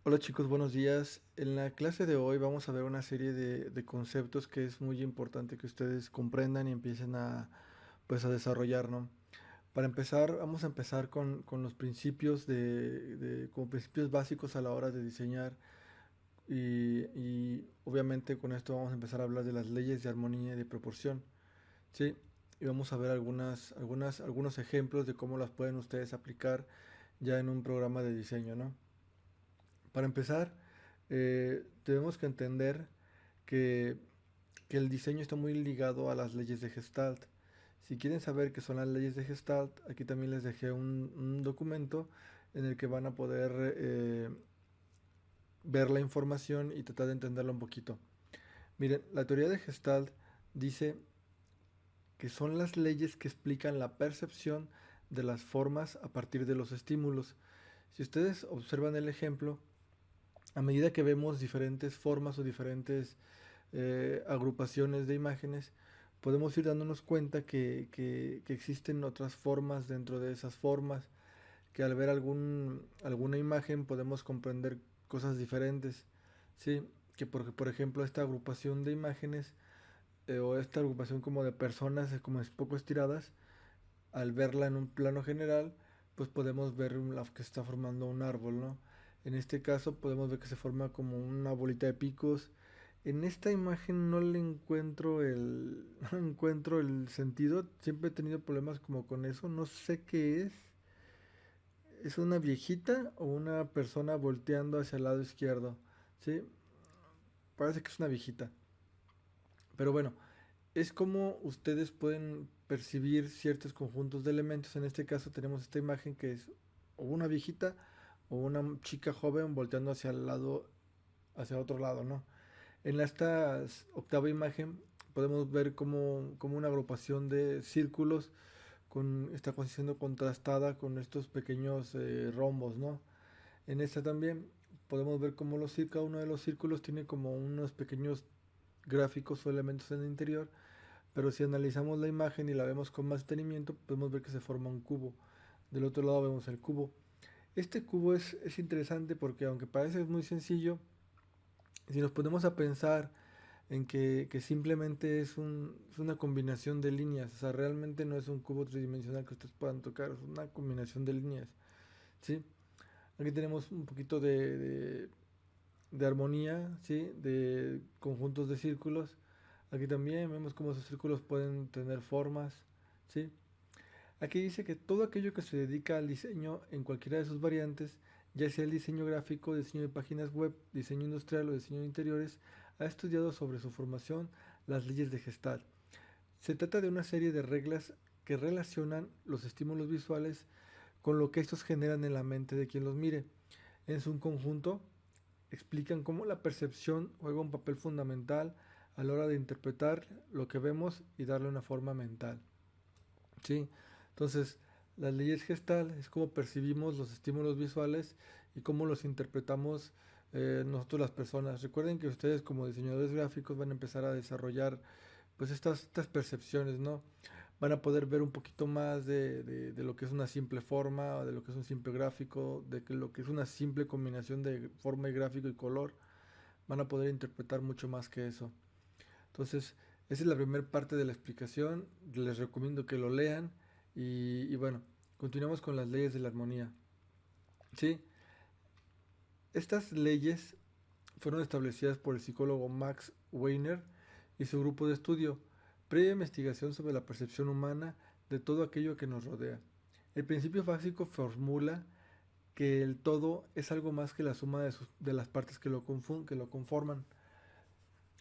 Hola chicos, buenos días. En la clase de hoy vamos a ver una serie de conceptos que es muy importante que ustedes comprendan y empiecen pues, a desarrollar, ¿no? Para empezar, vamos a empezar con los principios como principios básicos a la hora de diseñar y obviamente con esto vamos a empezar a hablar de las leyes de armonía y de proporción, ¿sí? Y vamos a ver algunos ejemplos de cómo las pueden ustedes aplicar ya en un programa de diseño, ¿no? Para empezar, tenemos que entender que, que el diseño está muy ligado a las leyes de Gestalt. Si quieren saber qué son las leyes de Gestalt, aquí también les dejé un documento en el que van a poder ver la información y tratar de entenderla un poquito. Miren, la teoría de Gestalt dice que son las leyes que explican la percepción de las formas a partir de los estímulos. Si ustedes observan el ejemplo, a medida que vemos diferentes formas o diferentes agrupaciones de imágenes, podemos ir dándonos cuenta que existen otras formas dentro de esas formas, que al ver alguna imagen podemos comprender cosas diferentes, ¿sí? Que por ejemplo esta agrupación de imágenes o esta agrupación como de personas como es poco estiradas, al verla en un plano general, pues podemos ver la que está formando un árbol, ¿no? En este caso podemos ver que se forma como una bolita de picos. En esta imagen no le encuentro no encuentro el sentido. Siempre he tenido problemas como con eso. No sé qué es. ¿Es una viejita o una persona volteando hacia el lado izquierdo? Sí, parece que es una viejita. Pero bueno, es como ustedes pueden percibir ciertos conjuntos de elementos. En este caso tenemos esta imagen que es o una viejita o una chica joven volteando hacia el lado, hacia otro lado, ¿no? En esta octava imagen podemos ver como una agrupación de círculos está siendo contrastada con estos pequeños rombos, ¿no? En esta también podemos ver cómo cada uno de los círculos tiene como unos pequeños gráficos o elementos en el interior, pero si analizamos la imagen y la vemos con más detenimiento, podemos ver que se forma un cubo. Del otro lado vemos el cubo. Este cubo es interesante porque aunque parece muy sencillo, si nos ponemos a pensar en que simplemente es una combinación de líneas, o sea, realmente no es un cubo tridimensional que ustedes puedan tocar, es una combinación de líneas, ¿sí? Aquí tenemos un poquito de armonía, ¿sí? De conjuntos de círculos. Aquí también vemos cómo esos círculos pueden tener formas, ¿sí? Aquí dice que todo aquello que se dedica al diseño en cualquiera de sus variantes, ya sea el diseño gráfico, diseño de páginas web, diseño industrial o diseño de interiores, ha estudiado sobre su formación las leyes de Gestalt. Se trata de una serie de reglas que relacionan los estímulos visuales con lo que estos generan en la mente de quien los mire. En su conjunto, explican cómo la percepción juega un papel fundamental a la hora de interpretar lo que vemos y darle una forma mental. ¿Sí? Entonces, las leyes gestalt es cómo percibimos los estímulos visuales y cómo los interpretamos nosotros las personas. Recuerden que ustedes como diseñadores gráficos van a empezar a desarrollar pues estas percepciones, ¿no? Van a poder ver un poquito más de lo que es una simple forma, de lo que es un simple gráfico, de que lo que es una simple combinación de forma y gráfico y color. Van a poder interpretar mucho más que eso. Entonces, esa es la primera parte de la explicación. Les recomiendo que lo lean. Y bueno, continuamos con las leyes de la armonía. Sí, estas leyes fueron establecidas por el psicólogo Max Weiner y su grupo de estudio, previa investigación sobre la percepción humana de todo aquello que nos rodea. El principio básico formula que el todo es algo más que la suma de las partes que lo conforman,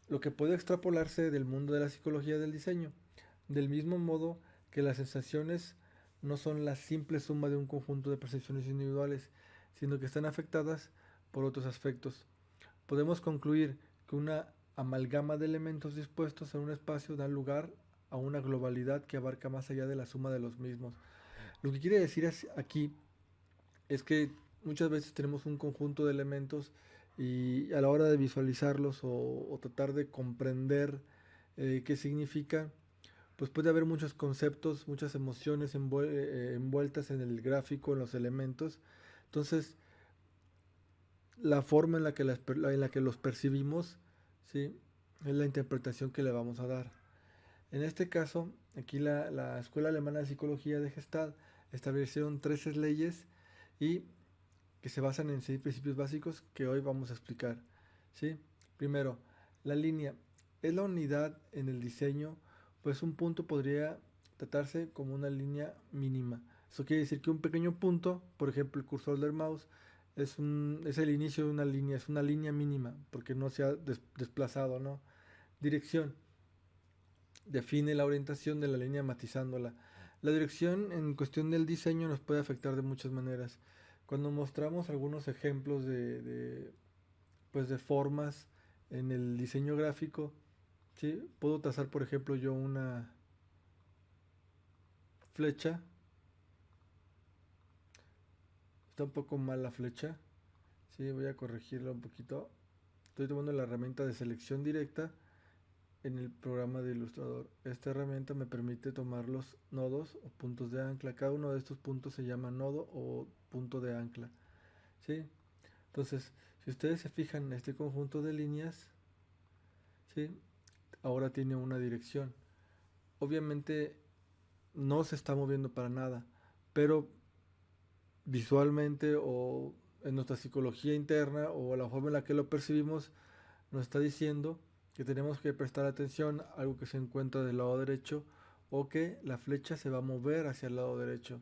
lo que puede extrapolarse del mundo de la psicología del diseño, del mismo modo que las sensaciones no son la simple suma de un conjunto de percepciones individuales, sino que están afectadas por otros aspectos. Podemos concluir que una amalgama de elementos dispuestos en un espacio da lugar a una globalidad que abarca más allá de la suma de los mismos. Lo que quiere decir aquí es que muchas veces tenemos un conjunto de elementos y a la hora de visualizarlos o tratar de comprender qué significa, pues puede haber muchos conceptos, muchas emociones envueltas en el gráfico, en los elementos. Entonces, la forma en la que, en la que los percibimos, ¿sí? Es la interpretación que le vamos a dar. En este caso, aquí la Escuela Alemana de Psicología de Gestalt establecieron 13 leyes y que se basan en 6 principios básicos que hoy vamos a explicar. ¿Sí? Primero, la línea es la unidad en el diseño, pues un punto podría tratarse como una línea mínima. Eso quiere decir que un pequeño punto, por ejemplo el cursor del mouse, es el inicio de una línea, es una línea mínima, porque no se ha desplazado, ¿no? Dirección define la orientación de la línea matizándola. La dirección en cuestión del diseño nos puede afectar de muchas maneras. Cuando mostramos algunos ejemplos pues de formas en el diseño gráfico, ¿sí? Puedo trazar, por ejemplo, yo una flecha. Está un poco mal la flecha. Sí, voy a corregirla un poquito. Estoy tomando la herramienta de selección directa en el programa de Illustrator. Esta herramienta me permite tomar los nodos o puntos de ancla. Cada uno de estos puntos se llama nodo o punto de ancla. ¿Sí? Entonces, si ustedes se fijan en este conjunto de líneas, ¿sí? Ahora tiene una dirección. Obviamente no se está moviendo para nada, pero visualmente o en nuestra psicología interna o la forma en la que lo percibimos nos está diciendo que tenemos que prestar atención a algo que se encuentra del lado derecho o que la flecha se va a mover hacia el lado derecho.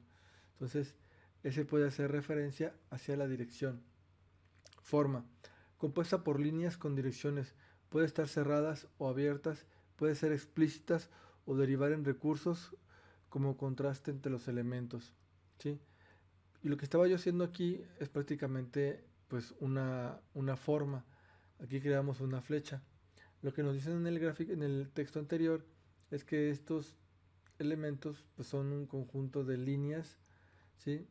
Entonces, ese puede hacer referencia hacia la dirección. Forma. Compuesta por líneas con direcciones. Puede estar cerradas o abiertas, puede ser explícitas o derivar en recursos como contraste entre los elementos. ¿Sí? Y lo que estaba yo haciendo aquí es prácticamente pues una forma. Aquí creamos una flecha. Lo que nos dicen en el gráfico, en el texto anterior, es que estos elementos pues, son un conjunto de líneas, ¿sí?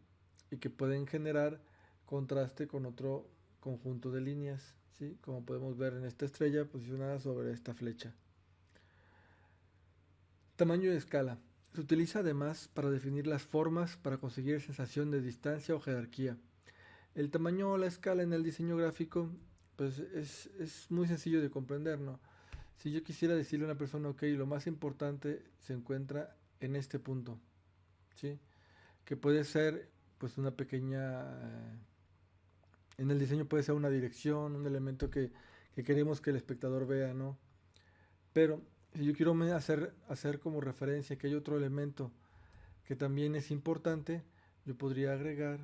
Y que pueden generar contraste con otro conjunto de líneas, ¿sí? Como podemos ver en esta estrella posicionada sobre esta flecha. Tamaño y escala. Se utiliza además para definir las formas para conseguir sensación de distancia o jerarquía. El tamaño o la escala en el diseño gráfico pues es muy sencillo de comprender, ¿no? Si yo quisiera decirle a una persona, ok, lo más importante se encuentra en este punto, ¿sí? Que puede ser pues una pequeña en el diseño puede ser una dirección, un elemento que queremos que el espectador vea, ¿no? Pero si yo quiero hacer como referencia que hay otro elemento que también es importante, yo podría agregar,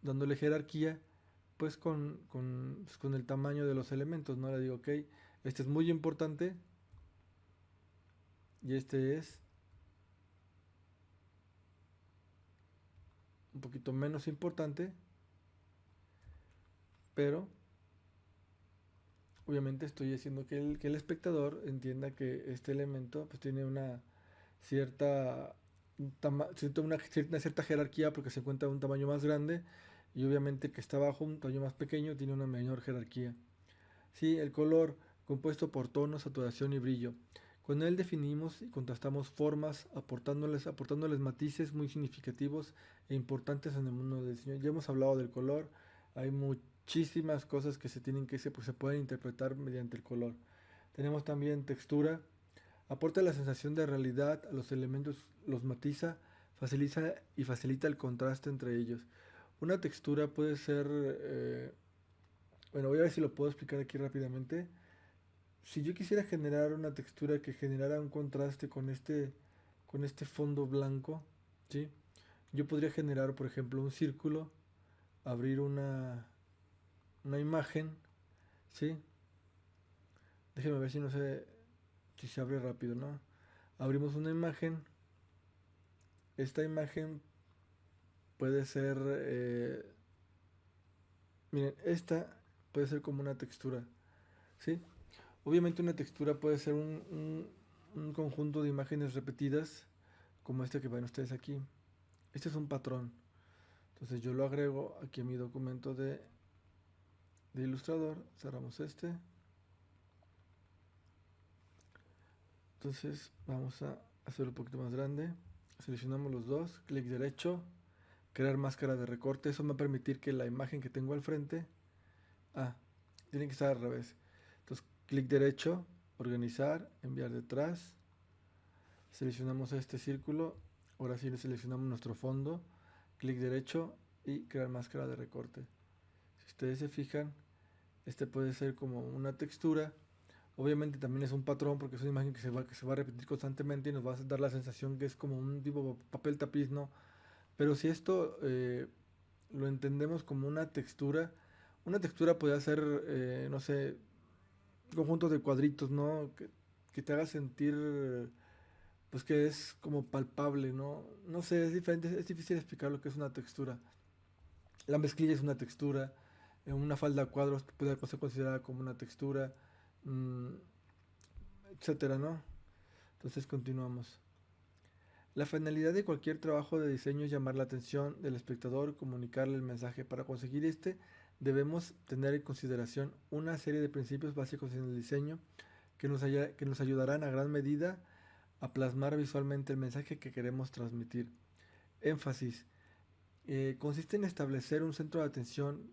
dándole jerarquía, pues con el tamaño de los elementos, ¿no? Le digo, ok, este es muy importante y este es un poquito menos importante, pero obviamente estoy haciendo que el espectador entienda que este elemento pues tiene una cierta, una cierta jerarquía porque se encuentra a un tamaño más grande y obviamente el que está abajo, un tamaño más pequeño, tiene una menor jerarquía. Sí, el color, compuesto por tono, saturación y brillo. Con él definimos y contrastamos formas, aportándoles matices muy significativos e importantes en el mundo del diseño. Ya hemos hablado del color, hay muchísimas cosas que se pueden interpretar mediante el color. Tenemos también textura, aporta la sensación de realidad a los elementos, los matiza, facilita el contraste entre ellos. Una textura puede ser, bueno, voy a ver si lo puedo explicar aquí rápidamente. Si yo quisiera generar una textura que generara un contraste con este fondo blanco, ¿sí? Yo podría generar, por ejemplo, un círculo, abrir una imagen, ¿sí? Déjenme ver si no sé si se abre rápido, ¿no? Abrimos una imagen. Esta imagen puede ser, miren, esta puede ser como una textura, ¿sí? Obviamente una textura puede ser un conjunto de imágenes repetidas, como este que ven ustedes aquí. Este es un patrón. Entonces yo lo agrego aquí a mi documento de Illustrator. Cerramos este. Entonces vamos a hacerlo un poquito más grande. Seleccionamos los dos. Clic derecho. crear máscara de recorte. Eso me va a permitir que la imagen que tengo al frente, ah, tiene que estar al revés. Entonces, clic derecho, organizar, enviar detrás, seleccionamos este círculo, ahora sí le seleccionamos nuestro fondo, clic derecho y crear máscara de recorte. Si ustedes se fijan, este puede ser como una textura. Obviamente también es un patrón porque es una imagen que se va a repetir constantemente y nos va a dar la sensación que es como un tipo papel tapiz, ¿no? Pero si esto lo entendemos como una textura puede ser, no sé, conjuntos de cuadritos, ¿no? Que te haga sentir, pues que es como palpable, ¿no? No sé, es diferente, es difícil explicar lo que es una textura. La mezclilla es una textura, una falda a cuadros puede ser considerada como una textura, mm, etcétera, ¿no? Entonces continuamos. La finalidad de cualquier trabajo de diseño es llamar la atención del espectador, comunicarle el mensaje. Para conseguir debemos tener en consideración una serie de principios básicos en el diseño que nos ayudarán a gran medida a plasmar visualmente el mensaje que queremos transmitir. Énfasis. Consiste en establecer un centro de atención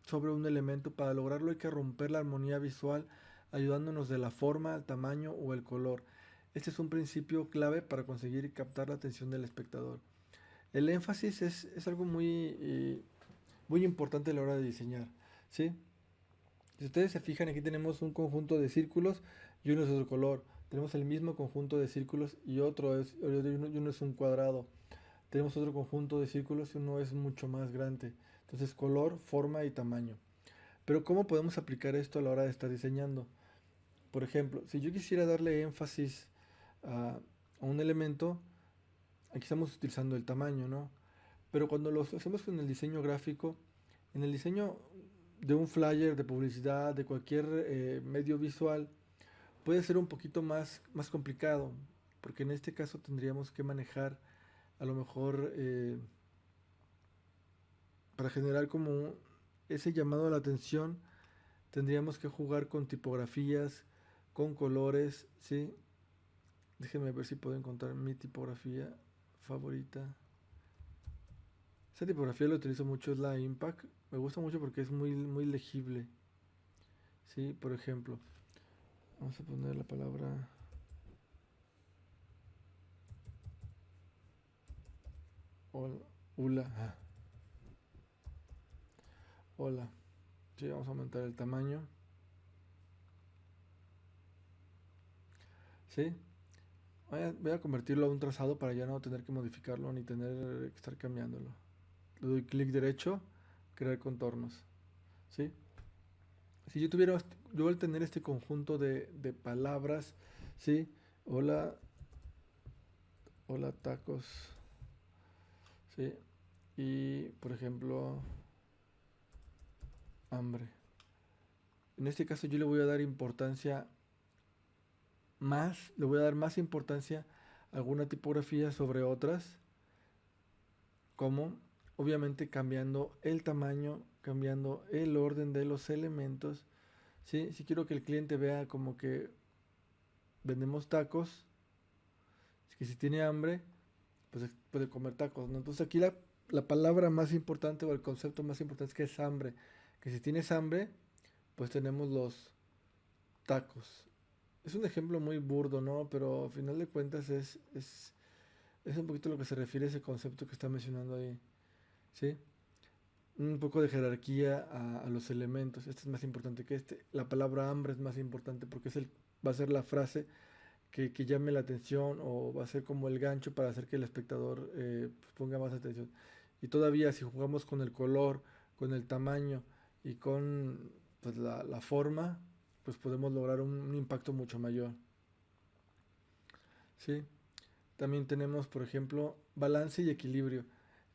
sobre un elemento. Para lograrlo hay que romper la armonía visual ayudándonos de la forma, el tamaño o el color. Este es un principio clave para conseguir captar la atención del espectador. El énfasis es algo muy importante a la hora de diseñar, ¿sí? Si ustedes se fijan, aquí tenemos un conjunto de círculos y uno es otro color. Tenemos el mismo conjunto de círculos y uno es un cuadrado. Tenemos otro conjunto de círculos y uno es mucho más grande. Entonces, color, forma y tamaño. Pero ¿cómo podemos aplicar esto a la hora de estar diseñando? Por ejemplo, si yo quisiera darle énfasis a un elemento, aquí estamos utilizando el tamaño, ¿no? Pero cuando lo hacemos con el diseño gráfico, en el diseño de un flyer, de publicidad, de cualquier medio visual, puede ser un poquito más complicado, porque en este caso tendríamos que manejar a lo mejor para generar como ese llamado a la atención, tendríamos que jugar con tipografías, con colores, ¿sí? Déjenme ver si puedo encontrar mi tipografía favorita. Esa tipografía la utilizo mucho, es la Impact. Me gusta mucho porque es muy legible. ¿Sí? Por ejemplo, vamos a poner la palabra hola. Hola. Hola. Sí, vamos a aumentar el tamaño. ¿Sí? Voy a convertirlo a un trazado para ya no tener que modificarlo ni tener que estar cambiándolo. Le doy clic derecho, crear contornos. ¿Sí? Si yo tuviera, yo al tener este conjunto de palabras, ¿sí? Hola, hola tacos, ¿sí? Y, por ejemplo, hambre. En este caso yo le voy a dar importancia le voy a dar más importancia a alguna tipografía sobre otras, como obviamente cambiando el tamaño, cambiando el orden de los elementos, ¿sí? Si quiero que el cliente vea como que vendemos tacos, que si tiene hambre, pues puede comer tacos, ¿no? Entonces aquí la palabra más importante o el concepto más importante es que es hambre, que si tienes hambre, pues tenemos los tacos. Es un ejemplo muy burdo, ¿no? Pero al final de cuentas es un poquito lo que se refiere a ese concepto que está mencionando ahí, ¿sí? Un poco de jerarquía a los elementos. Este es más importante que este. La palabra hambre es más importante porque va a ser la frase que llame la atención o va a ser como el gancho para hacer que el espectador pues ponga más atención. Y todavía si jugamos con el color, con el tamaño y con pues, la forma, pues podemos lograr un impacto mucho mayor. ¿Sí? También tenemos, por ejemplo, balance y equilibrio.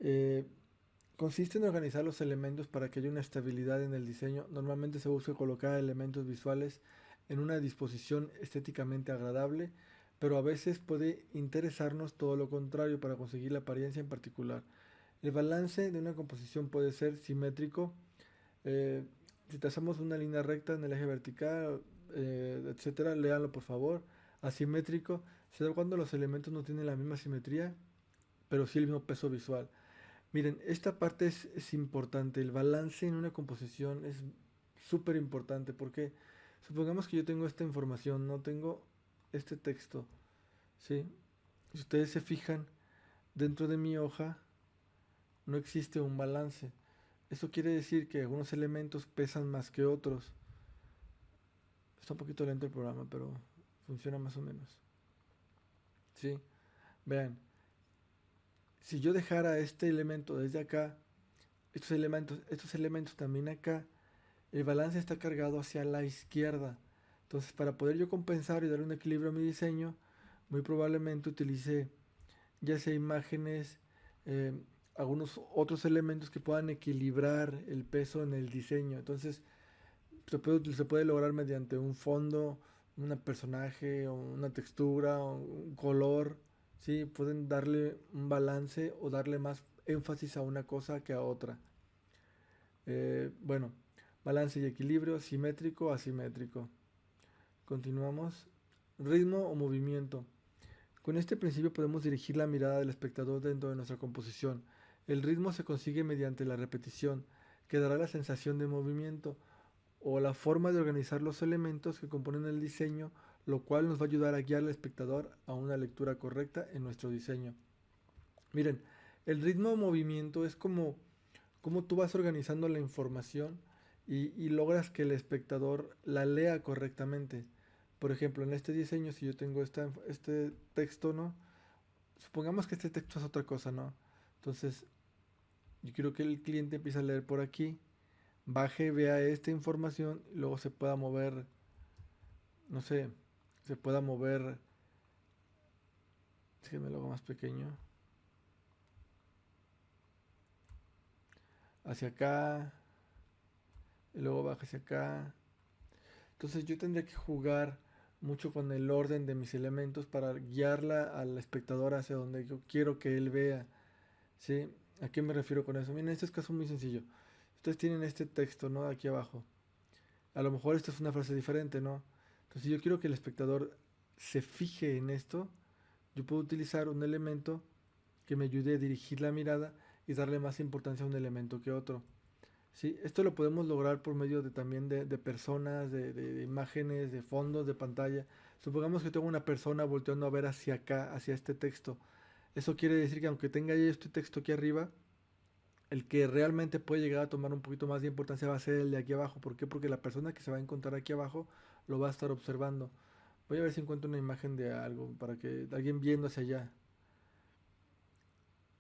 Eh, Consiste en organizar los elementos para que haya una estabilidad en el diseño. Normalmente se busca colocar elementos visuales en una disposición estéticamente agradable, pero a veces puede interesarnos todo lo contrario para conseguir la apariencia en particular. El balance de una composición puede ser simétrico. eh, si trazamos una línea recta en el eje vertical, etcétera, léanlo por favor. Asimétrico se da cuando los elementos no tienen la misma simetría, pero sí el mismo peso visual. Miren, esta parte es importante. El balance en una composición es súper importante porque supongamos que yo tengo esta información, no tengo este texto, ¿sí? Si ustedes se fijan, dentro de mi hoja no existe un balance. Eso quiere decir que algunos elementos pesan más que otros. Está un poquito lento el programa, pero funciona más o menos. ¿Sí? Vean, si yo dejara este elemento desde acá, estos elementos también acá, el balance está cargado hacia la izquierda. Entonces, para poder yo compensar y dar un equilibrio a mi diseño, muy probablemente utilice ya sea imágenes, eh, algunos otros elementos que puedan equilibrar el peso en el diseño. Entonces, se puede lograr mediante un fondo, un personaje, o una textura, o un color. ¿Sí? Pueden darle un balance o darle más énfasis a una cosa que a otra. Bueno, balance y equilibrio, simétrico, asimétrico. Continuamos. Ritmo o movimiento. Con este principio podemos dirigir la mirada del espectador dentro de nuestra composición. El ritmo se consigue mediante la repetición, que dará la sensación de movimiento o la forma de organizar los elementos que componen el diseño, lo cual nos va a ayudar a guiar al espectador a una lectura correcta en nuestro diseño. Miren, el ritmo o movimiento es como tú vas organizando la información y logras que el espectador la lea correctamente. Por ejemplo, en este diseño, si yo tengo este texto, ¿no? Supongamos que este texto es otra cosa, ¿no? Entonces, yo quiero que el cliente empiece a leer por aquí, baje, vea esta información, y luego se pueda mover, no sé, se pueda mover, déjenme lo hago más pequeño, hacia acá, y luego baja hacia acá. Entonces yo tendría que jugar mucho con el orden de mis elementos para guiarla al espectador hacia donde yo quiero que él vea. ¿Sí? ¿A qué me refiero con eso? Miren, este es caso muy sencillo. Ustedes tienen este texto, ¿no? Aquí abajo. A lo mejor esta es una frase diferente, ¿no? Entonces, si yo quiero que el espectador se fije en esto, yo puedo utilizar un elemento que me ayude a dirigir la mirada y darle más importancia a un elemento que otro. Sí, esto lo podemos lograr por medio de también de personas, de imágenes, de fondos, de pantalla. Supongamos que tengo una persona volteando a ver hacia acá, hacia este texto. Eso quiere decir que aunque tenga ya este texto aquí arriba, el que realmente puede llegar a tomar un poquito más de importancia va a ser el de aquí abajo. ¿Por qué? Porque la persona que se va a encontrar aquí abajo lo va a estar observando. Voy a ver si encuentro una imagen de algo para que alguien viendo hacia allá.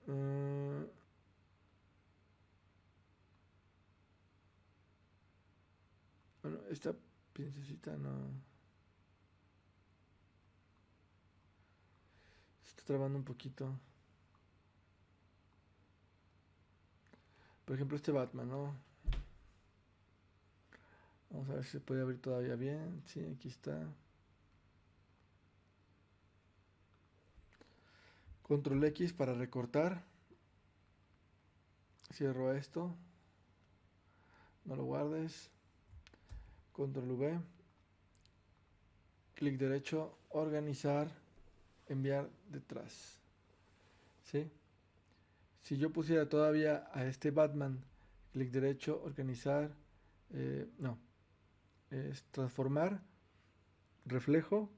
Mm, bueno, esta pincecita no. Se está trabando un poquito. Por ejemplo, este Batman, ¿no? Vamos a ver si se puede abrir todavía bien. Sí, aquí está. Control X para recortar. Cierro esto. No lo guardes. Control V. Clic derecho. Organizar. Enviar detrás. ¿Sí? Si yo pusiera todavía a este Batman, clic derecho, organizar. No. Es transformar. Reflejo.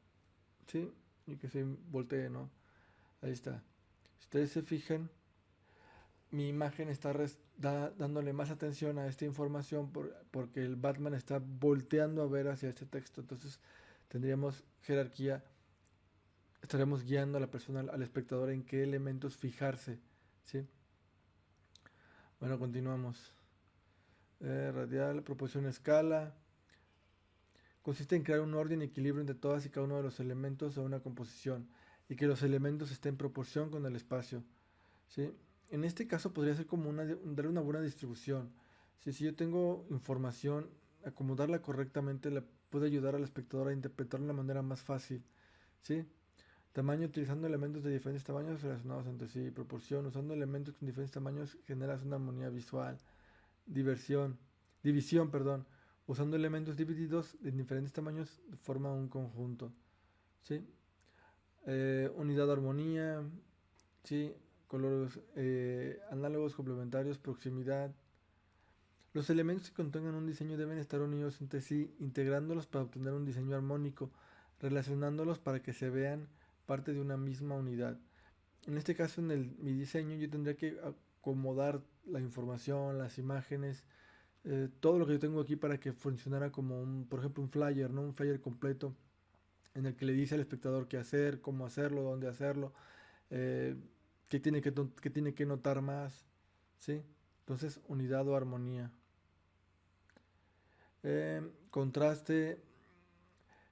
¿Sí? Y que se voltee, ¿no? Ahí está. Si ustedes se fijan, mi imagen está dándole más atención a esta información porque el Batman está volteando a ver hacia este texto. Entonces tendríamos jerarquía, estaremos guiando a la persona, al espectador en qué elementos fijarse. ¿Sí? Bueno, continuamos. Radial, proporción escala. Consiste en crear un orden y equilibrio entre todas y cada uno de los elementos de una composición y que los elementos estén en proporción con el espacio. ¿Sí? En este caso podría ser como darle una buena distribución. Si yo tengo información, acomodarla correctamente le puede ayudar al espectador a interpretarla de una manera más fácil. ¿Sí? Tamaño utilizando elementos de diferentes tamaños relacionados entre sí. Proporción, usando elementos con diferentes tamaños generas una armonía visual. Diversión, división, perdón. Usando elementos divididos en diferentes tamaños forma un conjunto. ¿Sí? Unidad de armonía. ¿Sí? colores análogos, complementarios, proximidad. Los elementos que contengan un diseño deben estar unidos entre sí, integrándolos para obtener un diseño armónico, relacionándolos para que se vean parte de una misma unidad. En este caso, mi diseño, yo tendría que acomodar la información, las imágenes, todo lo que yo tengo aquí para que funcionara como por ejemplo, un flyer, ¿no? Un flyer completo en el que le dice al espectador qué hacer, cómo hacerlo, dónde hacerlo, eh, qué tiene que notar más, ¿sí? Entonces, unidad o armonía. Contraste,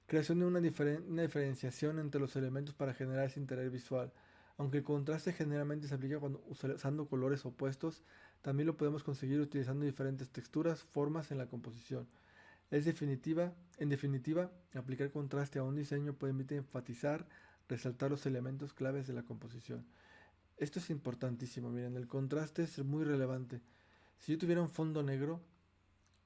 creación de una diferenciación entre los elementos para generar ese interés visual. Aunque el contraste generalmente se aplica cuando usando colores opuestos, también lo podemos conseguir utilizando diferentes texturas, formas en la composición. En definitiva, aplicar contraste a un diseño permite enfatizar, resaltar los elementos claves de la composición. Esto es importantísimo, miren, el contraste es muy relevante. Si yo tuviera un fondo negro,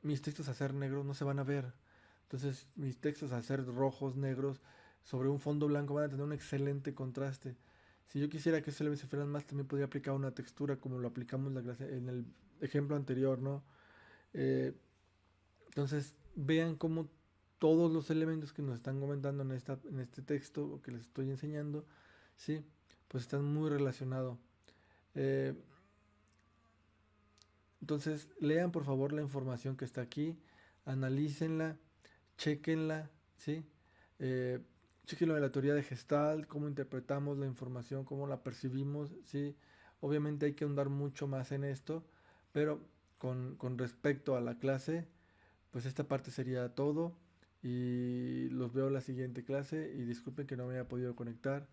mis textos a ser negros no se van a ver. Entonces, mis textos al ser rojos, negros, sobre un fondo blanco van a tener un excelente contraste. Si yo quisiera que se le fueran más, también podría aplicar una textura como lo aplicamos en el ejemplo anterior, ¿no? Eh, entonces, vean cómo todos los elementos que nos están comentando en este texto o que les estoy enseñando, ¿sí? Pues están muy relacionados. Eh, entonces, lean por favor la información que está aquí, analícenla, chequenla, ¿sí? Eh, Chequenlo de la teoría de Gestalt, cómo interpretamos la información, cómo la percibimos, ¿sí? Obviamente hay que ahondar mucho más en esto, pero con respecto a la clase, pues esta parte sería todo y los veo en la siguiente clase y disculpen que no me haya podido conectar,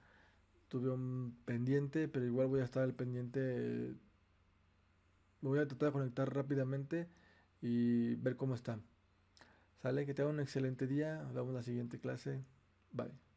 tuve un pendiente, pero igual voy a estar al pendiente, me voy a tratar de conectar rápidamente y ver cómo están. Sale, que tengan un excelente día, nos vemos en la siguiente clase, bye.